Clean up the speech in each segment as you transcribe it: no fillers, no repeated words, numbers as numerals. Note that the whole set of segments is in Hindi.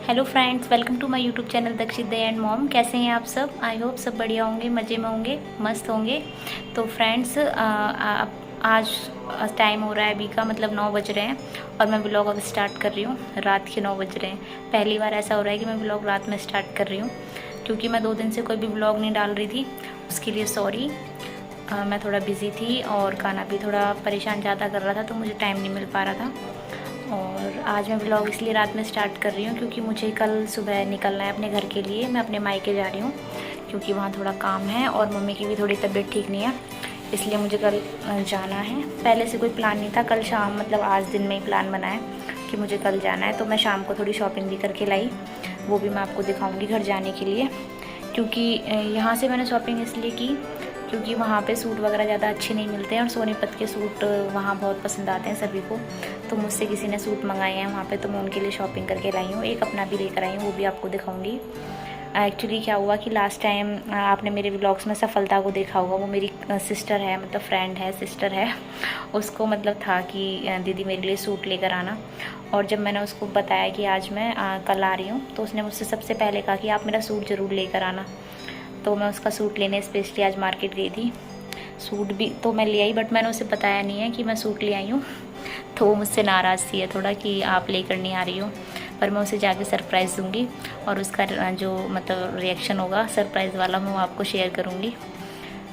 Hello friends, welcome to my YouTube channel Dakshit दे एंड मॉम। कैसे हैं आप सब? आई होप सब बढ़िया होंगे, मज़े में होंगे, मस्त होंगे। तो फ्रेंड्स आज टाइम हो रहा है अभी का, मतलब 9 बज रहे हैं और मैं व्लॉग अब स्टार्ट कर रही हूँ। रात के 9 बज रहे हैं। पहली बार ऐसा हो रहा है कि मैं व्लॉग रात में स्टार्ट कर रही हूँ, क्योंकि मैं 2 दिन से कोई भी व्लॉग नहीं डाल रही थी। उसके लिए सॉरी। मैं थोड़ा बिज़ी थी और खाना भी थोड़ा परेशान ज़्यादा कर रहा था, तो मुझे टाइम नहीं मिल पा रहा था। और आज मैं व्लॉग इसलिए रात में स्टार्ट कर रही हूँ क्योंकि मुझे कल सुबह निकलना है अपने घर के लिए। मैं अपने मायके जा रही हूँ क्योंकि वहाँ थोड़ा काम है और मम्मी की भी थोड़ी तबीयत ठीक नहीं है, इसलिए मुझे कल जाना है। पहले से कोई प्लान नहीं था, कल शाम मतलब आज दिन में ही प्लान बना है कि मुझे कल जाना है। तो मैं शाम को थोड़ी शॉपिंग भी करके लाई, वो भी मैं आपको दिखाऊँगी घर जाने के लिए। क्योंकि यहाँ से मैंने शॉपिंग इसलिए की क्योंकि वहाँ पे सूट वगैरह ज़्यादा अच्छे नहीं मिलते हैं और सोनीपत के सूट वहाँ बहुत पसंद आते हैं सभी को। तो मुझसे किसी ने सूट मंगाए हैं वहाँ पे, तो मैं उनके लिए शॉपिंग करके लाई हूँ। एक अपना भी लेकर आई हूँ, वो भी आपको दिखाऊंगी। एक्चुअली क्या हुआ कि लास्ट टाइम आपने मेरे व्लॉग्स में सफलता को देखा होगा। वो मेरी सिस्टर है, मतलब फ्रेंड है, सिस्टर है। उसको मतलब था कि दीदी मेरे लिए सूट लेकर आना। और जब मैंने उसको बताया कि आज मैं कल आ रही हूँ, तो उसने मुझसे सबसे पहले कहा कि आप मेरा सूट ज़रूर लेकर आना। तो मैं उसका सूट लेने स्पेशली आज मार्केट गई थी। सूट भी तो मैं ले आई, बट मैंने उसे बताया नहीं है कि मैं सूट ले आई हूँ। तो वो मुझसे नाराज़ थी है थोड़ा कि आप लेकर नहीं आ रही हो। पर मैं उसे जाके सरप्राइज़ दूँगी और उसका जो मतलब रिएक्शन होगा सरप्राइज़ वाला, मैं वो आपको शेयर करूँगी।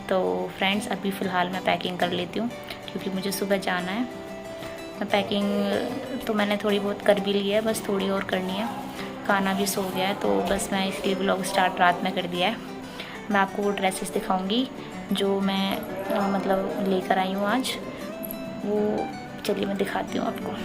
तो फ्रेंड्स, अभी फ़िलहाल मैं पैकिंग कर लेती हूँ क्योंकि मुझे सुबह जाना है। मैं पैकिंग तो मैंने थोड़ी बहुत कर भी ली है, बस थोड़ी और करनी है। खाना भी सो गया है, तो बस मैं इसलिए व्लॉग स्टार्ट रात में कर दिया है। मैं आपको वो ड्रेसेस दिखाऊंगी जो मैं मतलब लेकर आई हूँ आज। वो चलिए मैं दिखाती हूँ आपको।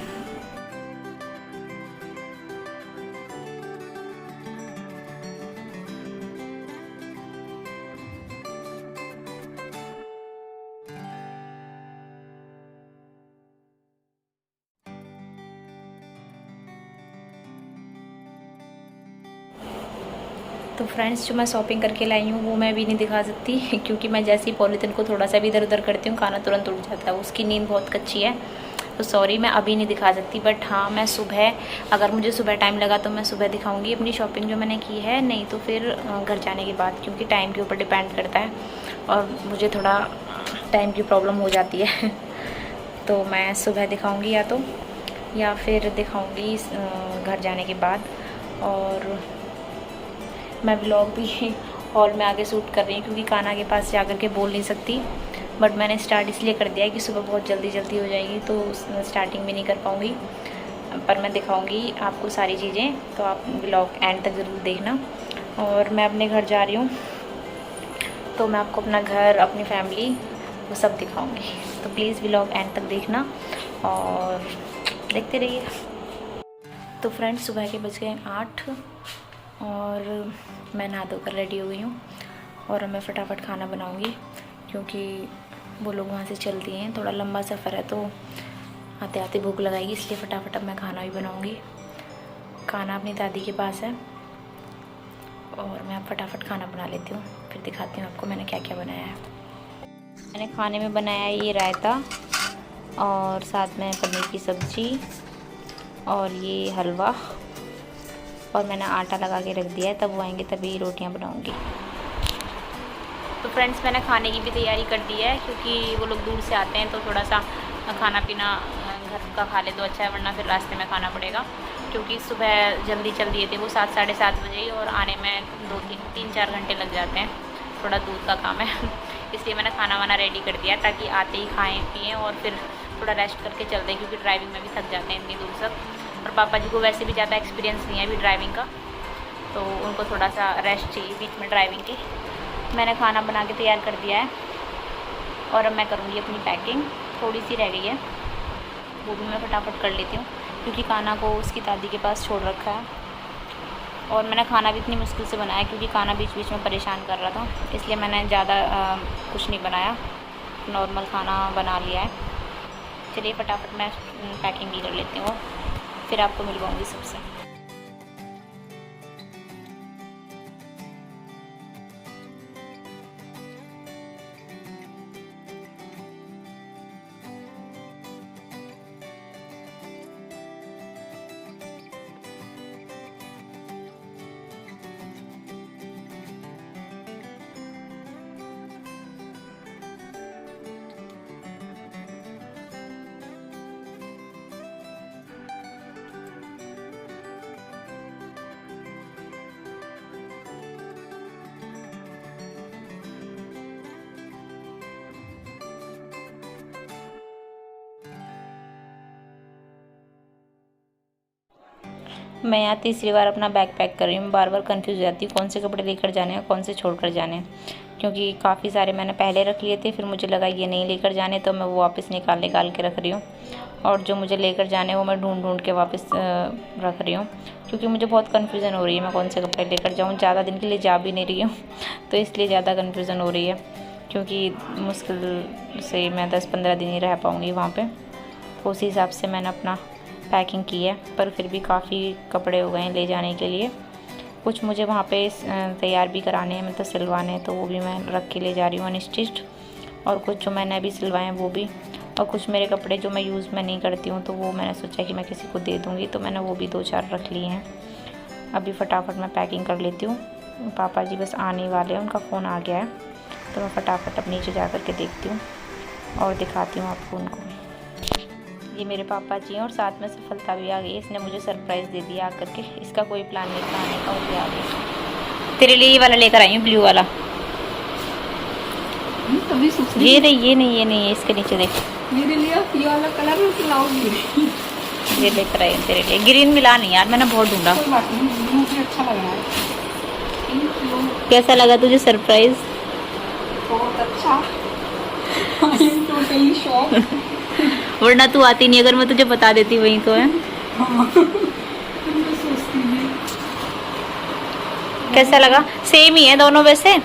तो फ्रेंड्स, जो मैं शॉपिंग करके लाई हूँ वो मैं अभी नहीं दिखा सकती क्योंकि मैं जैसे ही पॉलीथिन को थोड़ा सा भी इधर उधर करती हूँ, खाना तुरंत उड़ जाता है। उसकी नींद बहुत कच्ची है, तो सॉरी मैं अभी नहीं दिखा सकती। बट हाँ, मैं सुबह, अगर मुझे सुबह टाइम लगा तो मैं सुबह दिखाऊंगी अपनी शॉपिंग जो मैंने की है, नहीं तो फिर घर जाने के बाद, क्योंकि टाइम के ऊपर डिपेंड करता है और मुझे थोड़ा टाइम की प्रॉब्लम हो जाती है। तो मैं सुबह दिखाऊंगी या फिर दिखाऊंगी घर जाने के बाद। और मैं व्लॉग भी हॉल में आके शूट कर रही हूँ क्योंकि कान्हा के पास जा कर के बोल नहीं सकती। बट मैंने स्टार्ट इसलिए कर दिया है कि सुबह बहुत जल्दी जल्दी हो जाएगी, तो स्टार्टिंग भी नहीं कर पाऊँगी। पर मैं दिखाऊंगी आपको सारी चीज़ें, तो आप व्लॉग एंड तक ज़रूर देखना। और मैं अपने घर जा रही हूँ, तो मैं आपको अपना घर, अपनी फैमिली, वो सब दिखाऊंगी। तो प्लीज़ व्लॉग एंड तक देखना और देखते रहिए। तो फ्रेंड्स, सुबह के बज गए 8 और मैं नहा धोकर रेडी हो गई हूँ और मैं फटाफट खाना बनाऊँगी क्योंकि वो लोग वहाँ से चलती हैं। थोड़ा लंबा सफ़र है, तो आते आते भूख लगाएगी, इसलिए फटाफट अब मैं खाना भी बनाऊँगी। खाना अपनी दादी के पास है और मैं अब फटाफट खाना बना लेती हूँ, फिर दिखाती हूँ आपको मैंने क्या क्या बनाया है। मैंने खाने में बनाया है ये रायता और साथ में पनीर की सब्ज़ी और ये हलवा, और मैंने आटा लगा के रख दिया है, तब वो आएंगे तभी रोटियां बनाऊंगी। तो फ्रेंड्स, मैंने खाने की भी तैयारी कर दी है क्योंकि वो लोग दूर से आते हैं, तो थोड़ा सा खाना पीना घर का खा ले तो अच्छा है, वरना फिर रास्ते में खाना पड़ेगा। क्योंकि सुबह जल्दी चल दिए थे वो 7 साढ़े 7 बजे ही, और आने में 2-3-4 घंटे लग जाते हैं। थोड़ा दूर का काम है इसलिए मैंने खाना वाना रेडी कर दिया ताकि आते ही खाएँ पिएँ और फिर थोड़ा रेस्ट करके चलते हैं, क्योंकि ड्राइविंग में भी थक जाते हैं इतनी दूर सब। और पापा जी को वैसे भी ज़्यादा एक्सपीरियंस नहीं है अभी ड्राइविंग का, तो उनको थोड़ा सा रेस्ट चाहिए बीच में ड्राइविंग की। मैंने खाना बना के तैयार कर दिया है और अब मैं करूँगी अपनी पैकिंग। थोड़ी सी रह गई है, वो भी मैं फटाफट कर लेती हूँ क्योंकि कान्हा को उसकी दादी के पास छोड़ रखा है। और मैंने खाना भी इतनी मुश्किल से बनाया क्योंकि कान्हा बीच बीच में परेशान कर रहा था, इसलिए मैंने ज़्यादा कुछ नहीं बनाया, नॉर्मल खाना बना लिया है। चलिए फटाफट मैं पैकिंग भी कर लेती हूँ, फिर आपको मिलवाऊँगी सबसे। मैं यहाँ तीसरी बार अपना बैग पैक कर रही हूँ। बार बार कंफ्यूज हो जाती हूँ कौन से कपड़े लेकर जाने हैं, कौन से छोड़कर जाने हैं, क्योंकि काफ़ी सारे मैंने पहले रख लिए थे, फिर मुझे लगा ये नहीं लेकर जाने, तो मैं वो वापस निकाल के रख रही हूँ। और जो मुझे लेकर जाने वो मैं ढूंढ के वापस रख रही हूँ, क्योंकि मुझे बहुत कन्फ्यूज़न हो रही है मैं कौन से कपड़े लेकर जाऊँ। ज़्यादा दिन के लिए जा भी नहीं रही हूँ तो इसलिए ज़्यादा कन्फ्यूज़न हो रही है, क्योंकि मुश्किल से मैं 10-15 दिन ही रह पाऊँगी वहाँ पे। तो उसी हिसाब से मैंने अपना पैकिंग की है, पर फिर भी काफ़ी कपड़े हो गए हैं ले जाने के लिए। कुछ मुझे वहाँ पे तैयार भी कराने हैं, मतलब सिलवाने हैं, तो वो भी मैं रख के ले जा रही हूँ अनस्टिच्ड। और कुछ जो मैंने अभी सिलवाए हैं वो भी, और कुछ मेरे कपड़े जो मैं यूज़ में नहीं करती हूँ तो वो मैंने सोचा कि मैं किसी को दे दूँगी, तो मैंने वो भी 2-4 रख लिए हैं। अभी फटाफट मैं पैकिंग कर लेती हूँ। पापा जी बस आने वाले हैं, उनका फ़ोन आ गया है, तो मैं फटाफट अब नीचे जा कर के देखती हूँ और दिखाती हूँ आपको उनको। ये मेरे पापा जी हैं और साथ में सफलता भी आ गई। इसने मुझे सरप्राइज़ दे दिया आकर के, इसका कोई प्लान नहीं था आने का, वो भी आ गई। तेरे लिए ये वाला लेकर आई हूँ, ब्लू वाला। ये नहीं, इसके नीचे देख। मेरे लिए ये वाला कलर में लाऊंगी। ये लेकर आई हूँ तेरे लिए। ग्रीन मिला नहीं यार, मैंने बहुत ढूंढा। कोई बात नहीं, मुझे अच्छा लग रहा है। कैसा लगा तुझे सरप्राइज़? बहुत अच्छा। I am totally shock. वरना तू आती नहीं, अगर मैं तुझे बता देती वहीं तो है। कैसा लगा? सेम ही है दोनों वैसे,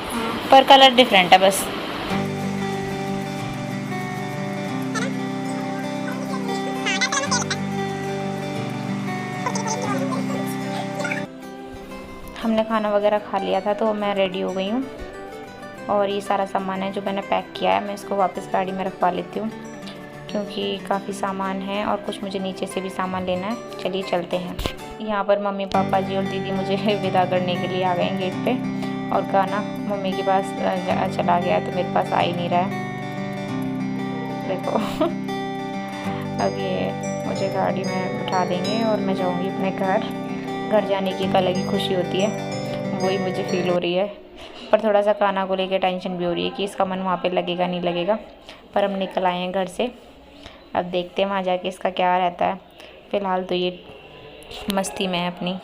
पर कलर डिफरेंट है बस। हमने खाना वगैरह खा लिया था तो मैं रेडी हो गई हूँ, और ये सारा सामान है जो मैंने पैक किया है, मैं इसको वापस गाड़ी में रखवा लेती हूँ, क्योंकि काफ़ी सामान है और कुछ मुझे नीचे से भी सामान लेना है। चलिए चलते हैं। यहाँ पर मम्मी पापा जी और दीदी मुझे विदा करने के लिए आ गए हैं गेट पे, और गाना मम्मी के पास चला गया तो मेरे पास आ ही नहीं रहा है। देखो अब ये मुझे गाड़ी में बिठा देंगे और मैं जाऊँगी अपने घर जाने की एक अलग ही खुशी होती है, वही मुझे फील हो रही है। पर थोड़ा सा काना को लेकर टेंशन भी हो रही है कि इसका मन वहाँ पे लगेगा नहीं लगेगा। पर हम निकल आए हैं घर से, अब देखते हैं वहाँ जाके इसका क्या रहता है। फ़िलहाल तो ये मस्ती में है अपनी।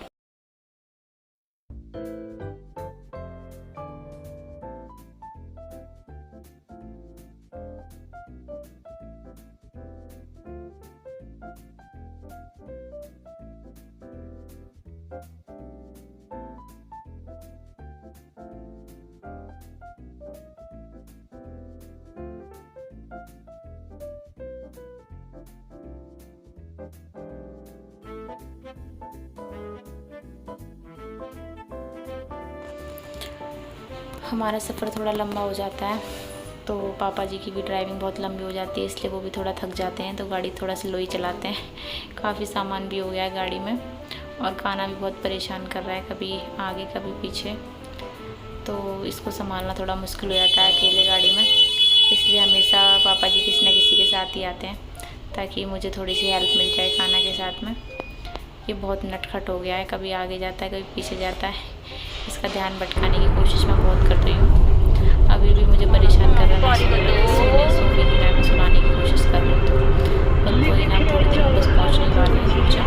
हमारा सफ़र थोड़ा लंबा हो जाता है, तो पापा जी की भी ड्राइविंग बहुत लंबी हो जाती है, इसलिए वो भी थोड़ा थक जाते हैं, तो गाड़ी थोड़ा स्लो ही चलाते हैं। काफ़ी सामान भी हो गया है गाड़ी में, और खाना भी बहुत परेशान कर रहा है, कभी आगे कभी पीछे, तो इसको संभालना थोड़ा मुश्किल हो जाता है अकेले गाड़ी में। इसलिए हमेशा पापा जी किसी न किसी के साथ ही आते हैं, ताकि मुझे थोड़ी सी हेल्प मिल जाए खाना के साथ में। ये बहुत नटखट हो गया है, कभी आगे जाता है कभी पीछे जाता है, इसका ध्यान भटकाने की कोशिश मैं बहुत कर रही हूँ। अभी भी मुझे परेशान कर रहा है, मैं सुनाने की कोशिश कर रही हूँ, तो कोई ना, थोड़ी देर में बस पहुँचने वाले हैं खुर्जा।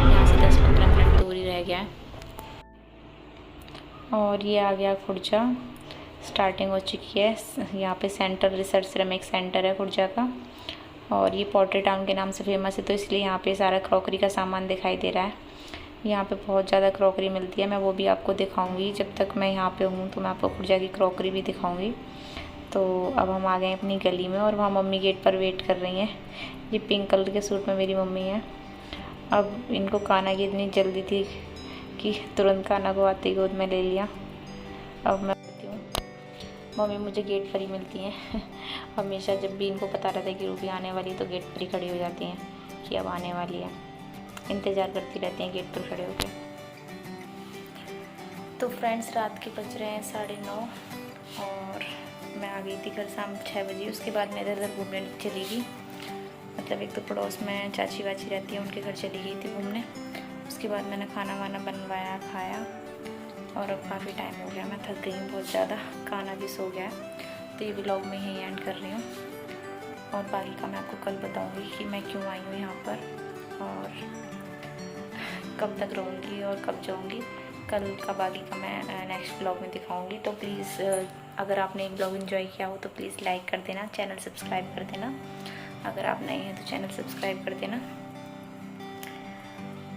यहाँ से 10-15 मिनट दूर ही रह गया है, और ये आ गया खुर्जा। स्टार्टिंग हो चुकी है। यहाँ पे सेंटर रिसर्च सिरेमिक सेंटर है खुर्जा का, और ये पोर्ट्री टाउन के नाम से फेमस है, तो इसलिए यहाँ पे सारा क्रॉकरी का सामान दिखाई दे रहा है। यहाँ पे बहुत ज़्यादा क्रॉकरी मिलती है, मैं वो भी आपको दिखाऊंगी। जब तक मैं यहाँ पे हूँ तो मैं आपको खुर्जा की क्रॉकरी भी दिखाऊंगी। तो अब हम आ गए अपनी गली में, और वहाँ मम्मी गेट पर वेट कर रही हैं। ये पिंक कलर के सूट में मेरी मम्मी है। अब इनको खाना की इतनी जल्दी थी कि तुरंत खाना को आते ही गोद में ले लिया। अब मैं मम्मी मुझे गेट पर ही मिलती हैं हमेशा जब भी इनको पता रहता है कि रूबी आने वाली, तो गेट पर ही खड़ी हो जाती हैं कि अब आने वाली है। इंतज़ार करती रहती हैं गेट पर खड़े होकर। तो फ्रेंड्स, रात के बज रहे हैं 9:30, और मैं आ गई थी घर शाम 6 बजे। उसके बाद मैं इधर उधर घूमने चली गई, मतलब एक तो पड़ोस में चाची वाची रहती है, उनके घर चली गई थी घूमने। उसके बाद मैंने खाना वाना बनवाया, खाया, और अब काफ़ी टाइम हो गया, मैं थक गई हूँ बहुत ज़्यादा, खाना भी सो गया। तो ये व्लॉग में यहीं एंड कर रही हूँ, और बाकी का मैं आपको कल बताऊँगी कि मैं क्यों आई हूँ यहाँ पर, और कब तक रहूँगी और कब जाऊँगी, कल का बाकी का मैं नेक्स्ट ब्लॉग में दिखाऊँगी। तो प्लीज़ अगर आपने ब्लॉग एंजॉय किया हो तो प्लीज़ लाइक कर देना, चैनल सब्सक्राइब कर देना। अगर आप नए हैं तो चैनल सब्सक्राइब कर देना।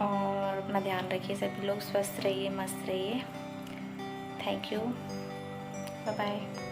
और अपना ध्यान रखिए सभी लोग, स्वस्थ रहिए, मस्त रहिए। Thank you, bye bye.